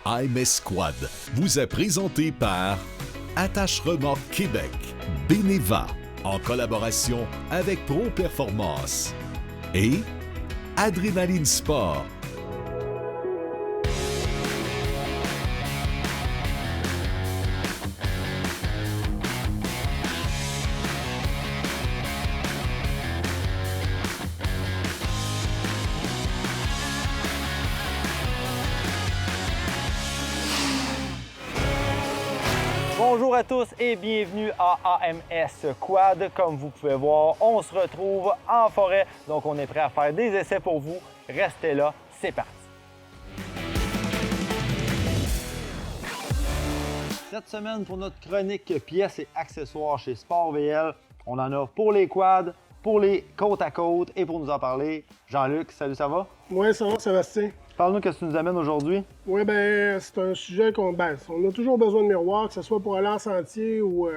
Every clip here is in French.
I'm Esquad vous est présenté par Attache Remorque Québec, Beneva, en collaboration avec Pro Performance et Adrénaline Sport. Bonjour à tous et bienvenue à AMS Quad. Comme vous pouvez voir, on se retrouve en forêt, donc on est prêt à faire des essais pour vous. Restez là, c'est parti. Cette semaine, pour notre chronique pièces et accessoires chez Sport VL, on en a pour les quads, pour les côte à côte et pour nous en parler, Jean-Luc, salut, ça va? Oui, ça va, Sébastien. Parle-nous, qu'est-ce que tu nous amènes aujourd'hui? Oui, bien, c'est un sujet on a toujours besoin de miroirs, que ce soit pour aller en sentier ou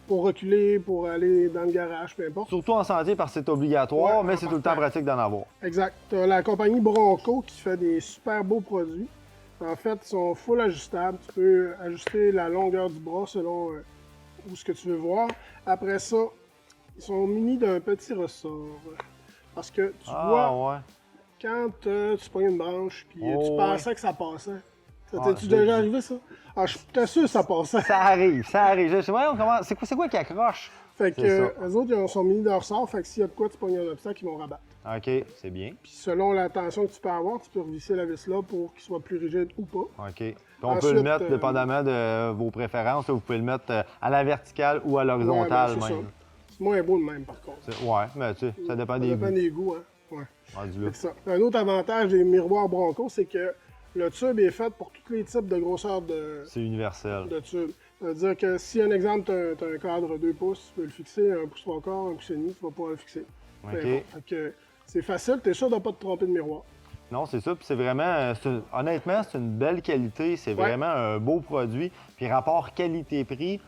pour reculer, pour aller dans le garage, peu importe. Surtout en sentier parce que c'est obligatoire, Ouais, mais c'est tout le temps pratique d'en avoir. Exact. Tu as la compagnie Bronco qui fait des super beaux produits. En fait, ils sont full ajustables. Tu peux ajuster la longueur du bras selon où ce que tu veux voir. Après ça, ils sont munis d'un petit ressort. Parce que tu vois, ouais. quand tu pognes une branche puis tu ouais. pensais que ça passait. Ça Ah, t'es-tu déjà arrivé, ça? Ah, je suis sûr que ça passait. Ça arrive, ça arrive. Je sais pas comment. C'est quoi qui accroche? Fait que eux autres, ils sont munis de ressort. Fait que s'il y a de quoi, tu pognes un obstacle, ils vont rabattre. OK, c'est bien. Puis selon la tension que tu peux avoir, tu peux revisser la vis là pour qu'il soit plus rigide ou pas. OK. Puis on peut le mettre, dépendamment de vos préférences, vous pouvez le mettre à la verticale ou à l'horizontale c'est même. ça. C'est moins beau de même, par contre. Ouais, mais tu sais, ça dépend des Ça dépend goûts. des goûts, hein. Ouais. Rendu là. C'est ça. Un autre avantage des miroirs Bronco, c'est que le tube est fait pour tous les types de grosseur C'est universel. de tube. Ça veut dire que si, un exemple, tu as un cadre 2 pouces, tu peux le fixer, 1 pouce 3 quarts, 1 pouce et demi, tu vas pouvoir le fixer. OK. Fait que c'est facile, tu es sûr de ne pas te tromper de miroir. Non, c'est ça. Puis c'est vraiment, honnêtement, c'est une belle qualité. C'est vraiment un beau produit. Puis rapport qualité-prix,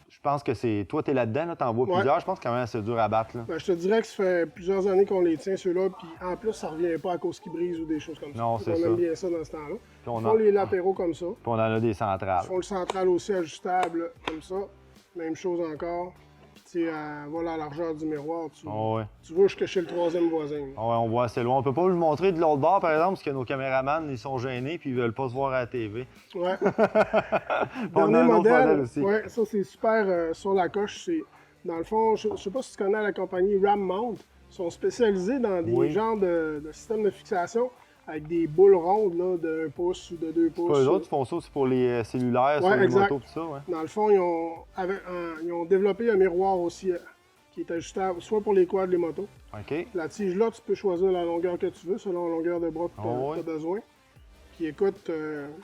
je pense que c'est. Toi, t'es là-dedans, t'en vois plusieurs. Je pense quand même c'est dur à battre. Là. Ben, je te dirais que ça fait plusieurs années qu'on les tient, ceux-là, puis en plus, ça revient pas à cause qu'ils brisent ou des choses comme ça. Non, c'est ça. On aime bien ça dans ce temps-là. On Ils font les latéraux comme ça. Puis on en a des centrales. Ils font le central aussi ajustable, comme ça. Même chose encore. Puis tu sais, voilà, à la largeur du miroir, tu vois jusque chez le troisième voisin. Ouais, on voit assez loin. On peut pas vous le montrer de l'autre bord, par exemple, parce que nos caméramans, ils sont gênés puis ils veulent pas se voir à la TV. Ouais. On a un autre modèle aussi. Ouais, ça c'est super sur la coche. Dans le fond, je sais pas si tu connais la compagnie Ram Mount. Ils sont spécialisés dans des genres de systèmes de fixation avec des boules rondes là, de 1 pouce ou de 2 pouces. Eux autres font ça aussi pour les cellulaires, sur les motos tout ça. Ouais. Dans le fond, ils ont développé un miroir aussi qui est ajustable, soit pour les quads, les motos. OK. La tige là, tu peux choisir la longueur que tu veux, selon la longueur de bras que tu as besoin. Puis écoute,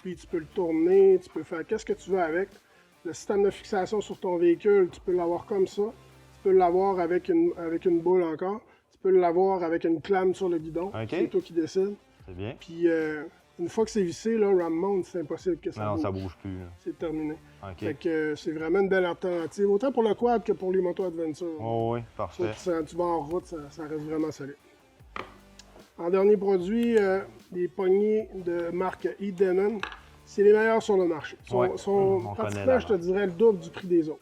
puis tu peux le tourner, tu peux faire qu'est-ce que tu veux avec. Le système de fixation sur ton véhicule, tu peux l'avoir comme ça. Tu peux l'avoir avec une boule encore. Tu peux l'avoir avec une clame sur le guidon. C'est toi qui décides. C'est bien. Puis une fois que c'est vissé, là, Ram Mount, c'est impossible que ça bouge. Non, ça bouge plus. C'est terminé. OK. Fait que c'est vraiment une belle alternative, autant pour le quad que pour les motos adventure. Oui, parfait. Tu vas en route, ça reste vraiment solide. En dernier produit, des poignées de marque Edeman. C'est les meilleurs sur le marché. Ils sont pratiquement, je te dirais, le double du prix des autres.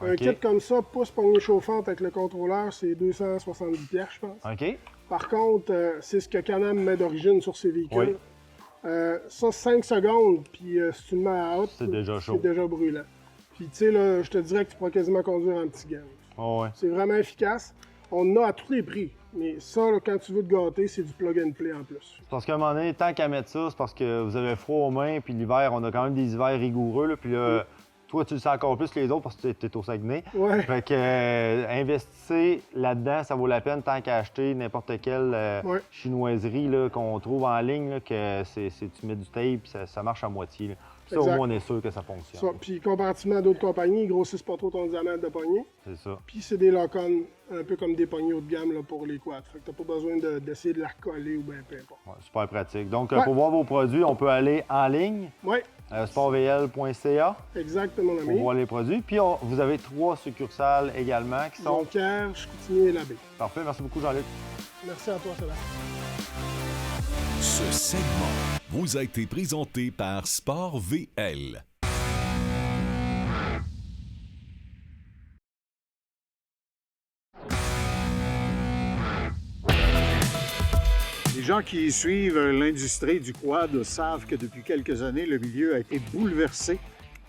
Un kit comme ça, pouce poignée chauffante avec le contrôleur, c'est 270$, je pense. OK. Par contre, c'est ce que Can-Am met d'origine sur ses véhicules. Ça, 5 secondes, puis si tu le mets à haute, c'est déjà chaud. C'est déjà brûlant. Puis tu sais, là, je te dirais que tu pourras quasiment conduire en petit gamme. C'est vraiment efficace. On en a à tous les prix. Mais ça, là, quand tu veux te gâter, c'est du plug and play en plus. Parce qu'à un moment donné, tant qu'à mettre ça, c'est parce que vous avez froid aux mains, puis l'hiver, on a quand même des hivers rigoureux. Là, puis là, toi, tu le sais encore plus que les autres parce que tu es au Saguenay. Ouais. Fait que investissez là-dedans, ça vaut la peine tant qu'à acheter n'importe quelle chinoiserie là, qu'on trouve en ligne, là, que tu mets du tape, ça marche à moitié. Là. Ça, au moins, on est sûr que ça fonctionne. Puis, comparativement à d'autres compagnies, ils grossissent pas trop ton diamètre de poignée. C'est ça. Puis, c'est des lock-on, un peu comme des poignées haut de gamme là, pour les quads. Fait que t'as pas besoin d'essayer de la recoller ou bien peu importe. Ouais, super pratique. Donc, pour voir vos produits, on peut aller en ligne. Oui. sportvl.ca. Exactement, mon ami. Pour voir les produits. Puis, vous avez 3 succursales également qui sont... Jonquière, Chicoutimi et Labbé. Parfait. Merci beaucoup, Jean-Luc. Merci à toi, Sébastien. Ce segment vous a été présenté par Sport VL. Les gens qui suivent l'industrie du quad savent que depuis quelques années, le milieu a été bouleversé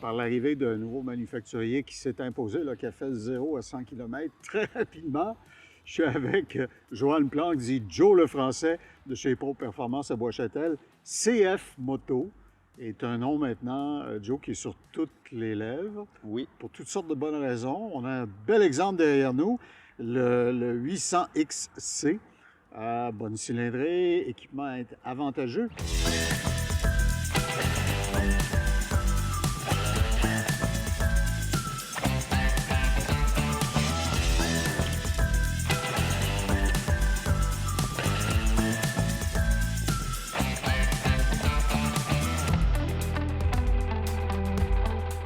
par l'arrivée d'un nouveau manufacturier qui s'est imposé, là, qui a fait 0 à 100 km très rapidement. Je suis avec Johan Planck, dit Joe le Français, de chez Pro Performance à Bois-Châtel. CF Moto est un nom maintenant, Joe, qui est sur toutes les lèvres. Oui. Pour toutes sortes de bonnes raisons. On a un bel exemple derrière nous, le 800XC. Bonne cylindrée, équipement avantageux.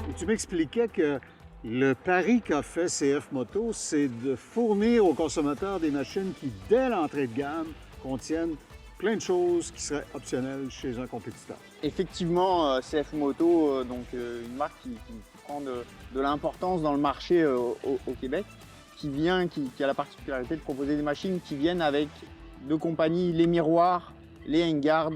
Et tu m'expliquais que le pari qu'a fait CF Moto, c'est de fournir aux consommateurs des machines qui, dès l'entrée de gamme, contiennent plein de choses qui seraient optionnelles chez un compétiteur. Effectivement, CF Moto, une marque qui prend de l'importance dans le marché au Québec, qui a la particularité de proposer des machines qui viennent avec deux compagnies, les miroirs, les handguards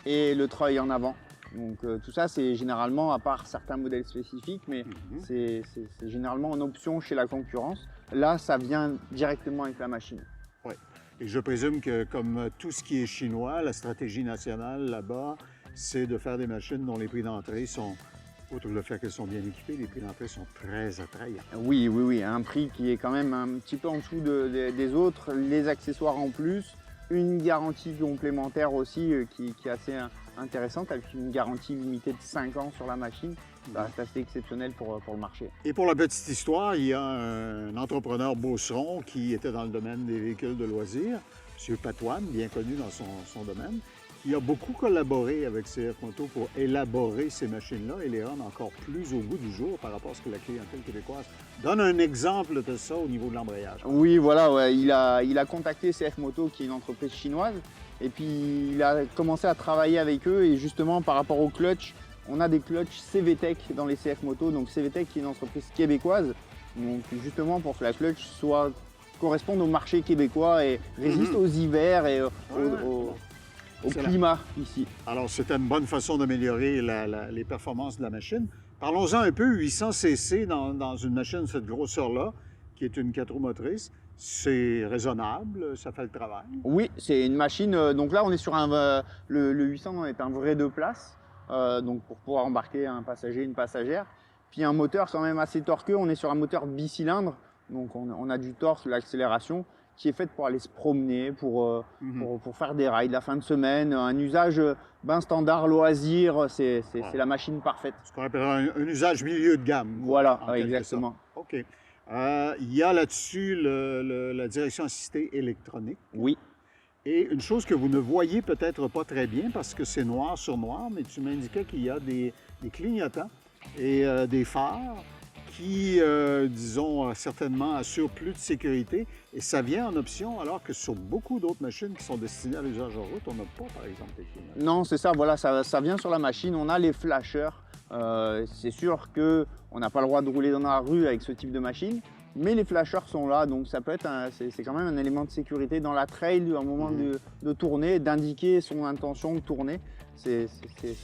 et le treuil en avant. Donc tout ça, c'est généralement, à part certains modèles spécifiques, mais c'est généralement en option chez la concurrence. Là, ça vient directement avec la machine. Oui. Et je présume que, comme tout ce qui est chinois, la stratégie nationale là-bas, c'est de faire des machines dont les prix d'entrée sont, outre le fait qu'elles sont bien équipées, les prix d'entrée sont très attrayants. Oui, un prix qui est quand même un petit peu en dessous des autres, les accessoires en plus, une garantie complémentaire aussi qui est assez intéressante, avec une garantie limitée de 5 ans sur la machine. C'est assez exceptionnel pour le marché. Et pour la petite histoire, il y a un entrepreneur beauceron qui était dans le domaine des véhicules de loisirs, M. Patoine, bien connu dans son domaine, qui a beaucoup collaboré avec CF Moto pour élaborer ces machines-là et les rendre encore plus au goût du jour par rapport à ce que la clientèle québécoise donne un exemple de ça au niveau de l'embrayage. Oui, voilà, ouais. Il a contacté CF Moto, qui est une entreprise chinoise, et puis il a commencé à travailler avec eux, et justement par rapport au clutch, on a des clutches CVTech dans les CF Moto, donc CVTech qui est une entreprise québécoise, donc justement pour que la clutch corresponde au marché québécois et résiste aux hivers et au climat ici. Alors c'était une bonne façon d'améliorer les performances de la machine. Parlons-en un peu, 800 cc dans une machine de cette grosseur-là, qui est une 4 roues motrices. C'est raisonnable, ça fait le travail. Oui, c'est une machine, donc là on est sur le 800 est un vrai 2 places, donc pour pouvoir embarquer un passager, une passagère. Puis un moteur quand même assez torqueux, on est sur un moteur bicylindre, donc on a du torque, l'accélération, qui est faite pour aller se promener, pour faire des rides la fin de semaine, un usage standard, loisir, c'est la machine parfaite. Ce qu'on appellera un usage milieu de gamme. Voilà, exactement. OK. Il y a là-dessus la direction assistée électronique. Oui. Et une chose que vous ne voyez peut-être pas très bien parce que c'est noir sur noir, mais tu m'indiquais qu'il y a des clignotants et des phares qui, disons, certainement assurent plus de sécurité. Et ça vient en option, alors que sur beaucoup d'autres machines qui sont destinées à l'usage en route, on n'a pas, par exemple, des clignotants. Non, c'est ça, voilà, ça vient sur la machine. On a les flashers. C'est sûr qu'on n'a pas le droit de rouler dans la rue avec ce type de machine, mais les flashers sont là, donc ça peut être c'est quand même un élément de sécurité dans la trail à un moment de tourner, d'indiquer son intention de tourner. C'est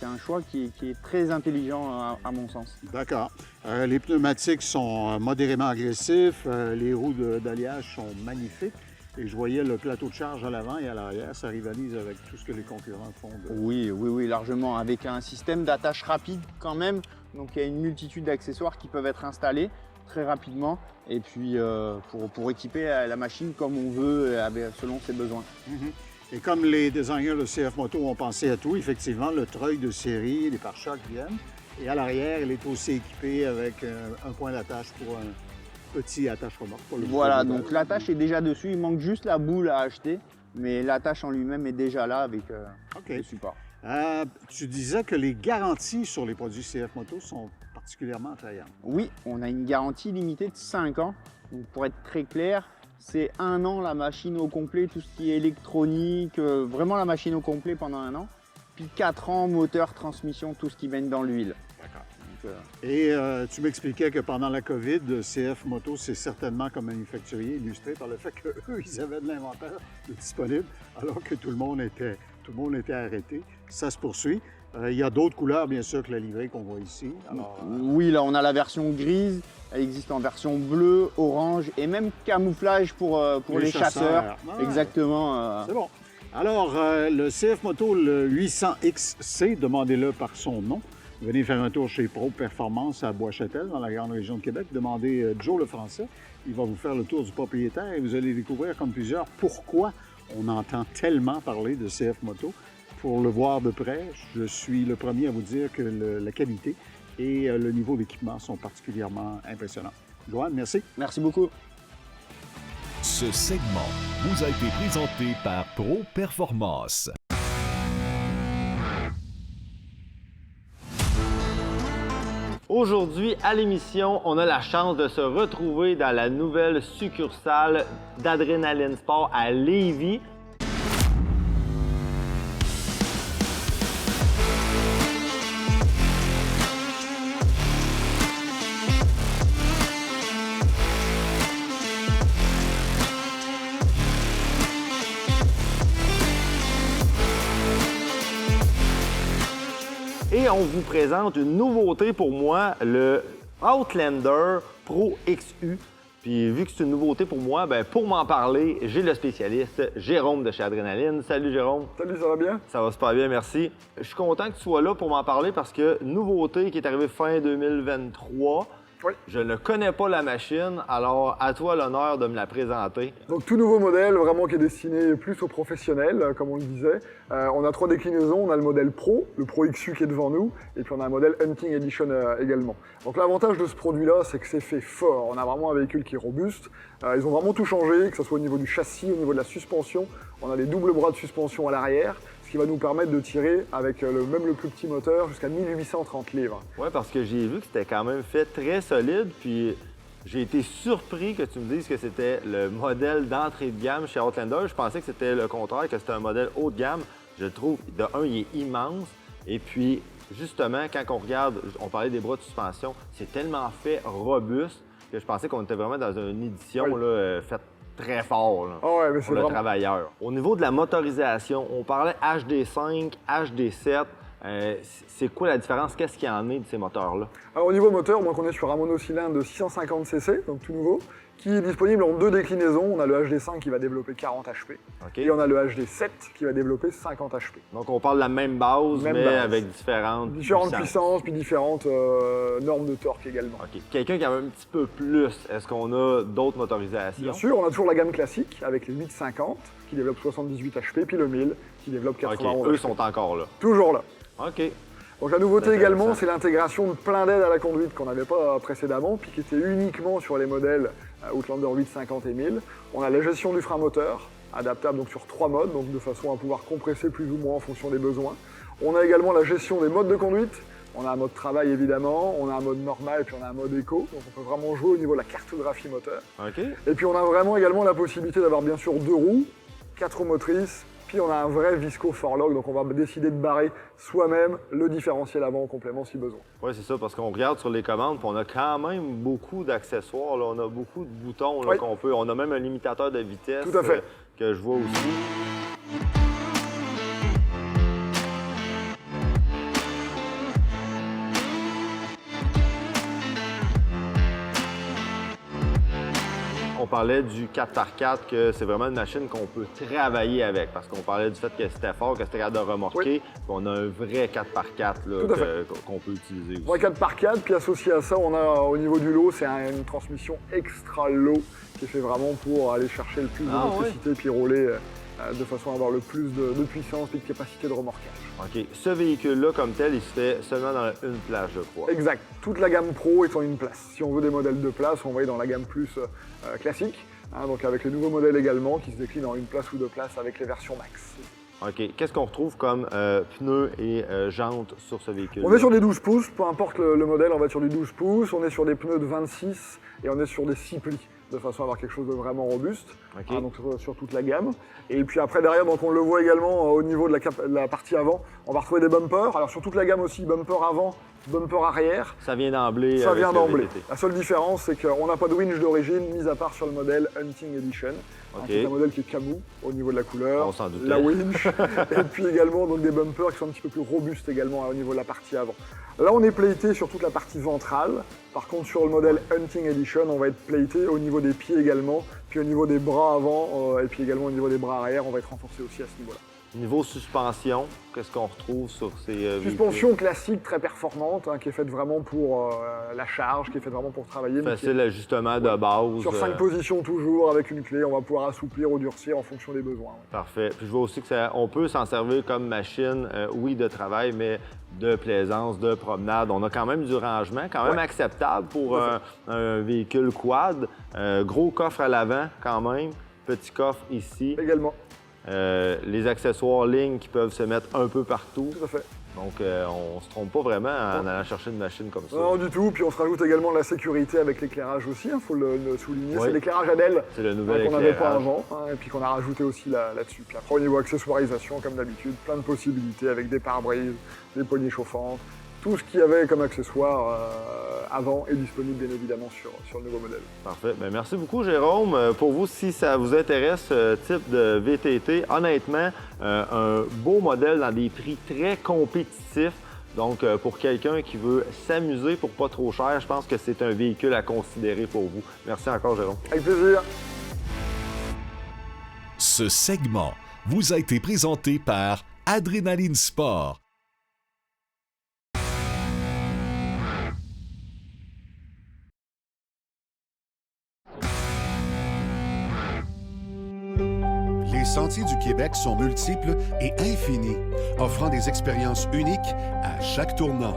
un choix qui est très intelligent à mon sens. D'accord. Les pneumatiques sont modérément agressifs, les roues d'alliage sont magnifiques. Et je voyais le plateau de charge à l'avant et à l'arrière, ça rivalise avec tout ce que les concurrents font. Oui, largement, avec un système d'attache rapide quand même. Donc il y a une multitude d'accessoires qui peuvent être installés très rapidement et puis pour équiper la machine comme on veut, selon ses besoins. Et comme les designers de CF Moto ont pensé à tout, effectivement, le treuil de série, les pare-chocs viennent. Et à l'arrière, il est aussi équipé avec un point d'attache pour un petit attache-remorque. Voilà, donc l'attache est déjà dessus, il manque juste la boule à acheter, mais l'attache en lui-même est déjà là avec le support. Tu disais que les garanties sur les produits CF Moto sont particulièrement attrayantes. Oui, on a une garantie limitée de 5 ans. Donc pour être très clair, c'est 1 an la machine au complet, tout ce qui est électronique, vraiment la machine au complet pendant 1 an. depuis 4 ans, moteur, transmission, tout ce qui baigne dans l'huile. D'accord. Et tu m'expliquais que pendant la COVID, CF Moto, c'est certainement comme manufacturier illustré par le fait qu'eux, ils avaient de l'inventaire disponible alors que tout le monde était arrêté. Ça se poursuit. Il y a d'autres couleurs, bien sûr, que la livrée qu'on voit ici. Alors, Oui, là, on a la version grise. Elle existe en version bleue, orange et même camouflage pour les chasseurs. Ah, exactement. C'est bon. Alors, le CF Moto, le 800XC, demandez-le par son nom. Venez faire un tour chez Pro Performance à Bois-Châtel, dans la grande région de Québec. Demandez Joe le Français. Il va vous faire le tour du propriétaire et vous allez découvrir, comme plusieurs, pourquoi on entend tellement parler de CF Moto. Pour le voir de près, je suis le premier à vous dire que la qualité et le niveau d'équipement sont particulièrement impressionnants. Joanne, merci. Merci beaucoup. Ce segment vous a été présenté par Pro Performance. Aujourd'hui, à l'émission, on a la chance de se retrouver dans la nouvelle succursale d'Adrénaline Sport à Lévis. Et on vous présente une nouveauté pour moi, le Outlander Pro XU. Puis vu que c'est une nouveauté pour moi, ben pour m'en parler, j'ai le spécialiste Jérôme de chez Adrénaline. Salut Jérôme. Salut, ça va bien? Ça va super bien, merci. Je suis content que tu sois là pour m'en parler parce que nouveauté qui est arrivée fin 2023. Oui. Je ne connais pas la machine, alors à toi l'honneur de me la présenter. Donc tout nouveau modèle, vraiment qui est destiné plus aux professionnels, comme on le disait. On a 3 déclinaisons, on a le modèle Pro, le Pro XU qui est devant nous, et puis on a un modèle Hunting Edition également. Donc l'avantage de ce produit-là, c'est que c'est fait fort. On a vraiment un véhicule qui est robuste. Ils ont vraiment tout changé, que ce soit au niveau du châssis, au niveau de la suspension. On a des doubles bras de suspension à l'arrière, ce qui va nous permettre de tirer avec même le plus petit moteur jusqu'à 1830 livres. Oui, parce que j'ai vu que c'était quand même fait très solide, puis j'ai été surpris que tu me dises que c'était le modèle d'entrée de gamme chez Outlander. Je pensais que c'était le contraire, que c'était un modèle haut de gamme. Je le trouve, de un, il est immense, et puis justement, quand on regarde, on parlait des bras de suspension, c'est tellement fait robuste que je pensais qu'on était vraiment dans une édition là, faite très fort là, Oh ouais, mais pour le travailleur. Au niveau de la motorisation, on parlait HD5, HD7. C'est quoi la différence? Qu'est-ce qu'il y en est de ces moteurs-là? Alors au niveau moteur, donc on est sur un monocylindre de 650 cc, donc tout nouveau, qui est disponible en 2 déclinaisons. On a le HD5 qui va développer 40 HP, Okay. et on a le HD7 qui va développer 50 HP. Donc on parle de la même base, mais base. avec différentes Puissances, puis différentes normes de torque également. OK. Quelqu'un qui a un petit peu plus, est-ce qu'on a d'autres motorisations? Bien sûr, on a toujours la gamme classique avec les 850 qui développe 78 HP, puis le 1000 qui développe 91 OK, eux HP. sont encore là. Toujours là. OK. Donc la nouveauté C'est également, intéressant. c'est l'intégration de plein d'aides à la conduite qu'on n'avait pas précédemment, puis qui était uniquement sur les modèles Outlander 850 et 1000. On a la gestion du frein moteur, adaptable donc sur 3 modes, donc de façon à pouvoir compresser plus ou moins en fonction des besoins. On a également la gestion des modes de conduite. On a un mode travail évidemment, on a un mode normal, puis on a un mode éco, donc on peut vraiment jouer au niveau de la cartographie moteur. OK. Et puis on a vraiment également la possibilité d'avoir bien sûr 2 roues, 4 roues motrices, puis on a un vrai Visco Forlock, donc on va décider de barrer soi-même le différentiel avant en complément si besoin. Oui, c'est ça, parce qu'on regarde sur les commandes, puis on a quand même beaucoup d'accessoires. Là. On a beaucoup de boutons là, Oui. qu'on peut. On a même un limitateur de vitesse Tout à fait. que je vois aussi. On parlait du 4x4, que c'est vraiment une machine qu'on peut travailler avec, parce qu'on parlait du fait que c'était fort, que c'était capable de remorquer, puis on a un vrai 4x4 là, Tout à fait. qu'on peut utiliser aussi. Vrai 4x4, puis associé à ça, on a au niveau du lot, c'est une transmission extra low qui est fait vraiment pour aller chercher le plus d'électricité puis rouler de façon à avoir le plus de puissance et de capacité de remorquage. OK. Ce véhicule-là, comme tel, il se fait seulement dans une place, je crois. Exact. Toute la gamme Pro est en une place. Si on veut des modèles de place, on va aller dans la gamme plus classique, donc avec les nouveaux modèles également qui se déclinent en une place ou deux places avec les versions max. OK. Qu'est-ce qu'on retrouve comme pneus et jantes sur ce véhicule? On est sur des 12 pouces, peu importe le modèle, on va être sur du 12 pouces, on est sur des pneus de 26 et on est sur des 6 plis. de façon à avoir quelque chose de vraiment robuste, OK. donc sur toute la gamme. Et puis après derrière, donc on le voit également au niveau de la partie avant, on va retrouver des bumpers. Alors sur toute la gamme aussi, bumper avant, bumper arrière. Ça vient d'emblée. Ça avec vient le d'emblée. VTT. La seule différence, c'est qu'on n'a pas de winch d'origine, mis à part sur le modèle Hunting Edition. OK. C'est un modèle qui est camou au niveau de la couleur, On s'en doutait. la winch, et puis également donc, des bumpers qui sont un petit peu plus robustes également au niveau de la partie avant. Là, on est platé sur toute la partie ventrale. Par contre, sur le modèle Hunting Edition, on va être platé au niveau des pieds également, puis au niveau des bras avant, et puis également au niveau des bras arrière, on va être renforcé aussi à ce niveau-là. Niveau suspension, qu'est-ce qu'on retrouve sur ces véhicules? Suspension classique, très performante, qui est faite vraiment pour la charge, qui est faite vraiment pour travailler. mais qui Facile ajustement de base. sur 5 positions toujours, avec une clé, on va pouvoir assouplir ou durcir en fonction des besoins. Ouais. Parfait. Puis je vois aussi qu'on peut s'en servir comme machine, oui, de travail, mais de plaisance, de promenade. On a quand même du rangement, quand même acceptable pour un véhicule quad. Gros coffre à l'avant quand même, petit coffre ici. Également, Les accessoires lignes qui peuvent se mettre un peu partout. tout à fait. Donc, on se trompe pas vraiment en allant chercher une machine comme ça. Non, du tout. Puis on se rajoute également de la sécurité avec l'éclairage aussi, il faut le souligner. Oui. C'est l'éclairage Adèle C'est le nouvel qu'on n'avait pas éclairage. avant, et puis qu'on a rajouté aussi là-dessus. Puis après, au niveau accessoirisation, comme d'habitude, plein de possibilités avec des pare-brises, des poignées chauffantes. Tout ce qu'il y avait comme accessoire avant est disponible bien évidemment sur le nouveau modèle. Parfait. Bien, merci beaucoup, Jérôme. Pour vous, si ça vous intéresse, ce type de VTT, honnêtement, un beau modèle dans des prix très compétitifs. Donc, pour quelqu'un qui veut s'amuser pour pas trop cher, je pense que c'est un véhicule à considérer pour vous. Merci encore, Jérôme. Avec plaisir. Ce segment vous a été présenté par Adrénaline Sport. Les sentiers du Québec sont multiples et infinis, offrant des expériences uniques à chaque tournant.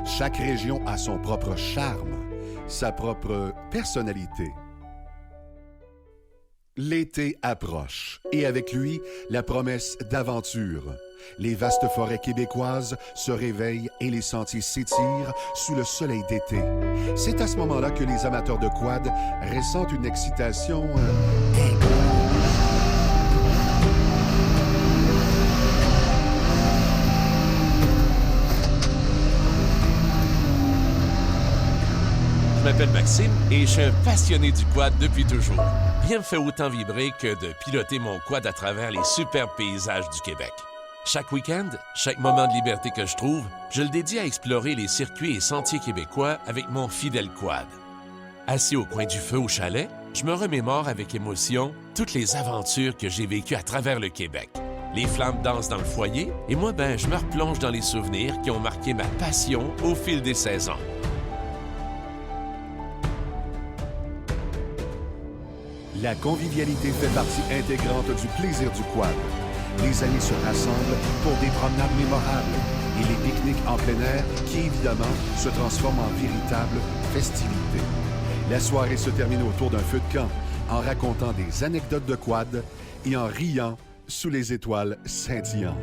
Chaque région a son propre charme, sa propre personnalité. L'été approche et avec lui, la promesse d'aventure. Les vastes forêts québécoises se réveillent et les sentiers s'étirent sous le soleil d'été. C'est à ce moment-là que les amateurs de quad ressentent une excitation Je m'appelle Maxime et je suis un passionné du quad depuis toujours. Rien me fait autant vibrer que de piloter mon quad à travers les superbes paysages du Québec. Chaque week-end, chaque moment de liberté que je trouve, je le dédie à explorer les circuits et sentiers québécois avec mon fidèle quad. Assis au coin du feu au chalet, je me remémore avec émotion toutes les aventures que j'ai vécues à travers le Québec. Les flammes dansent dans le foyer et moi, je me replonge dans les souvenirs qui ont marqué ma passion au fil des saisons. La convivialité fait partie intégrante du plaisir du quad. Les amis se rassemblent pour des promenades mémorables et les pique-niques en plein air qui, évidemment, se transforment en véritable festivité. La soirée se termine autour d'un feu de camp en racontant des anecdotes de quad et en riant sous les étoiles scintillantes.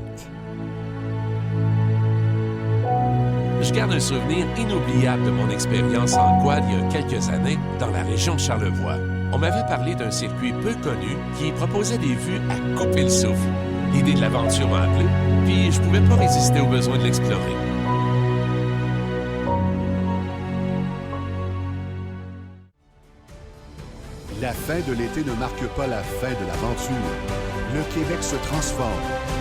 Je garde un souvenir inoubliable de mon expérience en quad il y a quelques années dans la région de Charlevoix. On m'avait parlé d'un circuit peu connu qui proposait des vues à couper le souffle. L'idée de l'aventure m'a appelé, puis je pouvais pas résister au besoin de l'explorer. La fin de l'été ne marque pas la fin de l'aventure. Le Québec se transforme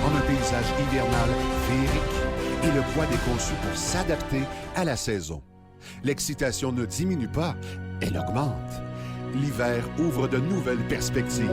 en un paysage hivernal féerique et le quad est conçu pour s'adapter à la saison. L'excitation ne diminue pas, elle augmente. L'hiver ouvre de nouvelles perspectives.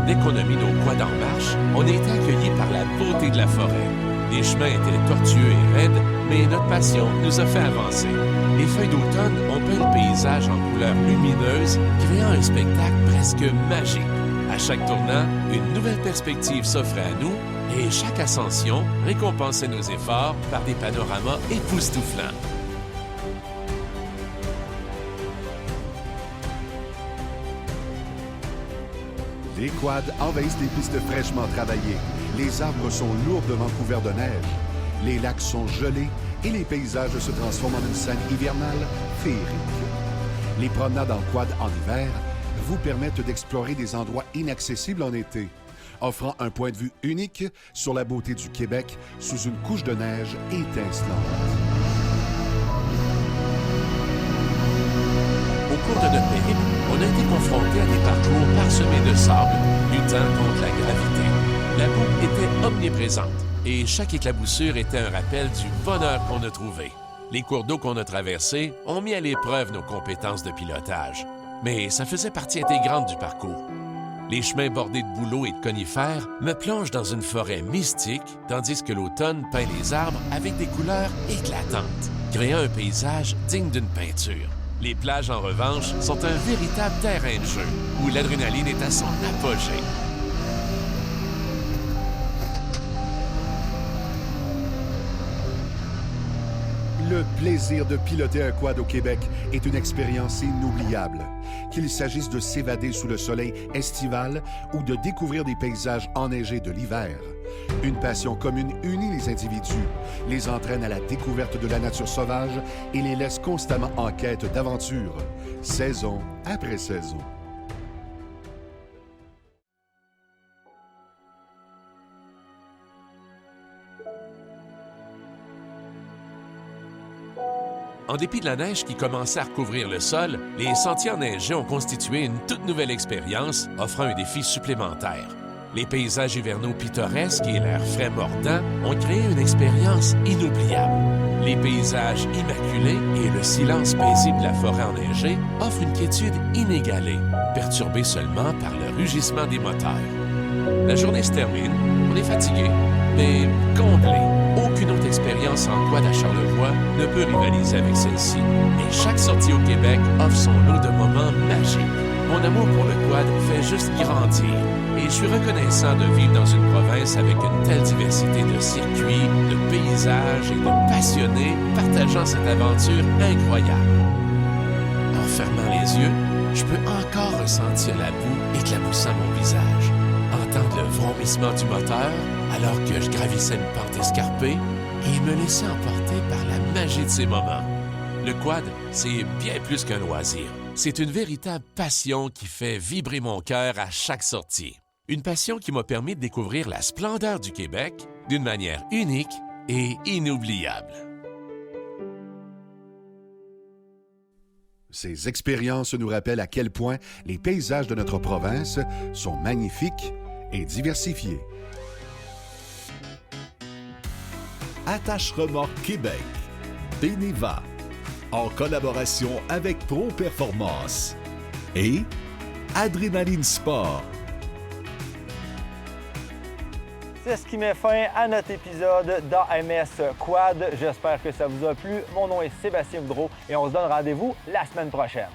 Dès qu'on a mis nos quads en marche, on a été accueillis par la beauté de la forêt. Les chemins étaient tortueux et raides, mais notre passion nous a fait avancer. Les feuilles d'automne ont peint le paysage en couleurs lumineuses, créant un spectacle presque magique. À chaque tournant, une nouvelle perspective s'offrait à nous et chaque ascension récompensait nos efforts par des panoramas époustouflants. Les quads envahissent les pistes fraîchement travaillées. Les arbres sont lourdement couverts de neige. Les lacs sont gelés et les paysages se transforment en une scène hivernale féerique. Les promenades en quad en hiver vous permettent d'explorer des endroits inaccessibles en été, offrant un point de vue unique sur la beauté du Québec sous une couche de neige étincelante. Au cours de notre périple, on a été confronté à des parcours parsemés de sable, luttant contre la gravité. La boue était omniprésente et chaque éclaboussure était un rappel du bonheur qu'on a trouvé. Les cours d'eau qu'on a traversés ont mis à l'épreuve nos compétences de pilotage, mais ça faisait partie intégrante du parcours. Les chemins bordés de bouleaux et de conifères me plongent dans une forêt mystique, tandis que l'automne peint les arbres avec des couleurs éclatantes, créant un paysage digne d'une peinture. Les plages, en revanche, sont un véritable terrain de jeu, où l'adrénaline est à son apogée. Le plaisir de piloter un quad au Québec est une expérience inoubliable. Qu'il s'agisse de s'évader sous le soleil estival ou de découvrir des paysages enneigés de l'hiver. Une passion commune unit les individus, les entraîne à la découverte de la nature sauvage et les laisse constamment en quête d'aventure, saison après saison. En dépit de la neige qui commençait à recouvrir le sol, les sentiers enneigés ont constitué une toute nouvelle expérience, offrant un défi supplémentaire. Les paysages hivernaux pittoresques et l'air frais mordant ont créé une expérience inoubliable. Les paysages immaculés et le silence paisible de la forêt enneigée offrent une quiétude inégalée, perturbée seulement par le rugissement des moteurs. La journée se termine, on est fatigué, mais comblé. Aucune autre expérience en quad à Charlevoix ne peut rivaliser avec celle-ci. Et chaque sortie au Québec offre son lot de moments magiques. Mon amour pour le quad fait juste grandir. Et je suis reconnaissant de vivre dans une province avec une telle diversité de circuits, de paysages et de passionnés partageant cette aventure incroyable. En fermant les yeux, je peux encore ressentir la boue éclaboussant mon visage, entendre le vrombissement du moteur alors que je gravissais une pente escarpée et me laisser emporter par la magie de ces moments. Le quad, c'est bien plus qu'un loisir. C'est une véritable passion qui fait vibrer mon cœur à chaque sortie. Une passion qui m'a permis de découvrir la splendeur du Québec d'une manière unique et inoubliable. Ces expériences nous rappellent à quel point les paysages de notre province sont magnifiques et diversifiés. Attache Remorque Québec, Beneva, en collaboration avec Pro Performance et Adrénaline Sport. C'est ce qui met fin à notre épisode d'AMS Quad. J'espère que ça vous a plu. Mon nom est Sébastien Boudreau et on se donne rendez-vous la semaine prochaine.